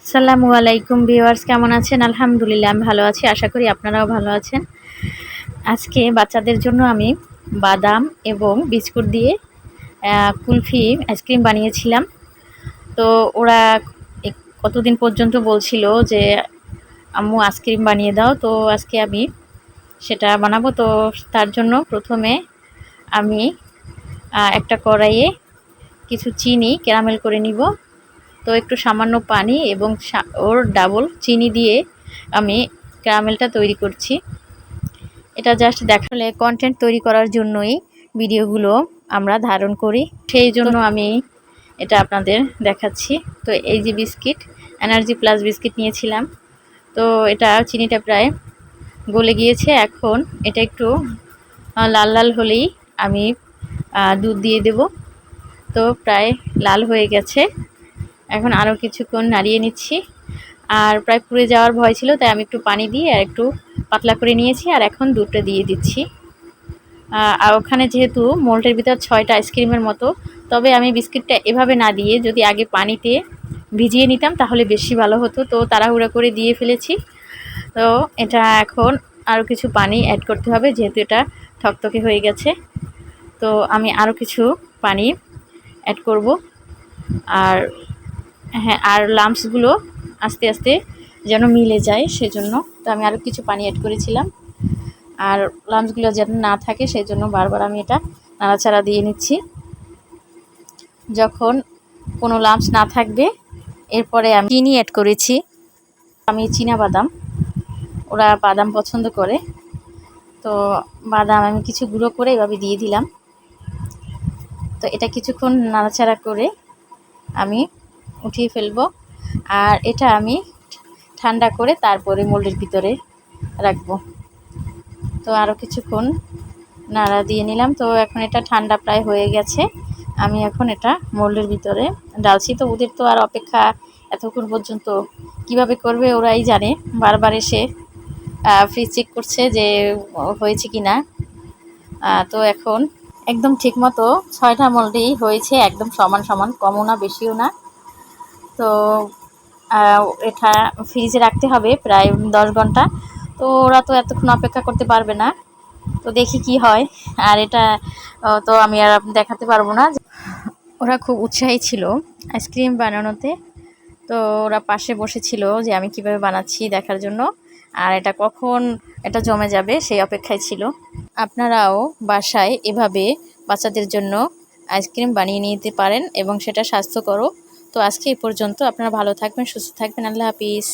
আসসালামু আলাইকুম ভিউয়ার্স, কেমন আছেন? আলহামদুলিল্লাহ আমি ভালো আছি। আশা করি আপনারাও ভালো আছেন। আজকে বাচ্চাদের জন্য আমি বাদাম এবং বিস্কুট দিয়ে কুলফি আইসক্রিম বানিয়েছিলাম। তো ওরা কতদিন পর্যন্ত বলছিল যে আম্মু আইসক্রিম বানিয়ে দাও, তো আজকে আমি সেটা বানাবো। তো তার জন্য প্রথমে আমি একটা কড়াইয়ে কিছু চিনি ক্যারামেল করে নিব। তো একটু সামান্য পানি এবং ওর ডাবল চিনি দিয়ে আমি ক্যারামেলটা তৈরি করছি। এটা জাস্ট দেখালে কন্টেন্ট তৈরি করার জন্যই ভিডিওগুলো আমরা ধারণ করি, সেই জন্য আমি এটা আপনাদের দেখাচ্ছি। তো এই যে বিস্কিট, এনার্জি প্লাস বিস্কিট নিয়েছিলাম। তো এটা চিনিটা প্রায় গলে গিয়েছে। এখন এটা একটু লাল লাল হলেই আমি দুধ দিয়ে দেব। তো প্রায় লাল হয়ে গেছে। এখন আরও কিছুক্ষণ নাড়িয়ে নিচ্ছি। আর প্রায় পুড়ে যাওয়ার ভয় ছিল, তাই আমি একটু পানি দিয়ে আর একটু পাতলা করে নিয়েছি। আর এখন দুধটা দিয়ে দিচ্ছি। আর ওখানে যেহেতু মোল্ডের ভিতর 6টা আইসক্রিমের মতো, তবে আমি বিস্কিটটা এভাবে না দিয়ে যদি আগে পানিতে ভিজিয়ে নিতাম তাহলে বেশি ভালো হতো। তো তাড়াহুড়া করে দিয়ে ফেলেছি। তো এটা এখন আরও কিছু পানি অ্যাড করতে হবে, যেহেতু এটা থকথকে হয়ে গেছে। তো আমি আরও কিছু পানি অ্যাড করব। আর হ্যাঁ, আর লাম্পসগুলো আস্তে আস্তে যেন মিলে যায় সেজন্য। তো আমি আরও কিছু পানি অ্যাড করেছিলাম। আর লাম্পসগুলো যেন না থাকে সেই জন্য বারবার আমি এটা নাড়াচাড়া দিয়ে নিচ্ছি। যখন কোনো লাম্পস না থাকবে, এরপরে আমি চিনি অ্যাড করেছি। আমি বাদাম, ওরা বাদাম পছন্দ করে, তো বাদাম আমি কিছু গুঁড়ো করে এভাবে দিয়ে দিলাম। তো এটা কিছুক্ষণ নাড়াচাড়া করে আমি উঠিয়ে ফেলবো। আর এটা আমি ঠান্ডা করে তারপরে মোল্ডের ভিতরে রাখবো। তো আরও কিছুক্ষণ নাড়া দিয়ে নিলাম। তো এখন এটা ঠান্ডা প্রায় হয়ে গেছে। আমি এখন এটা মোল্ডের ভিতরে ডালছি। তো ওদের তো আর অপেক্ষা এতক্ষণ পর্যন্ত কিভাবে করবে ওরাই জানে। বারবার এসে ফ্রিজ চেক করছে যে হয়েছে কি না। তো এখন একদম ঠিকমতো 6টা মোল্ডেই হয়েছে, একদম সমান সমান, কমও না বেশিও না। তো এটা ফ্রিজে রাখতে হবে প্রায় 10 ঘন্টা। তো ওরা তো এতক্ষণ অপেক্ষা করতে পারবে না। তো দেখি কি হয়। আর এটা তো আমি আর দেখাতে পারবো না। ওরা খুব উৎসাহী ছিল আইসক্রিম বানানোতে। তো ওরা পাশে বসেছিল যে আমি কিভাবে বানাচ্ছি দেখার জন্য। আর এটা কখন এটা জমে যাবে সেই অপেক্ষায় ছিল। আপনারাও বাসায় এভাবে বাচ্চাদের জন্য আইসক্রিম বানিয়ে নিতে পারেন এবং সেটা স্বাস্থ্যকরও। তো আজকে এই পর্যন্ত। আপনারা ভালো থাকবেন, সুস্থ থাকবেন। আল্লাহ হাফিজ।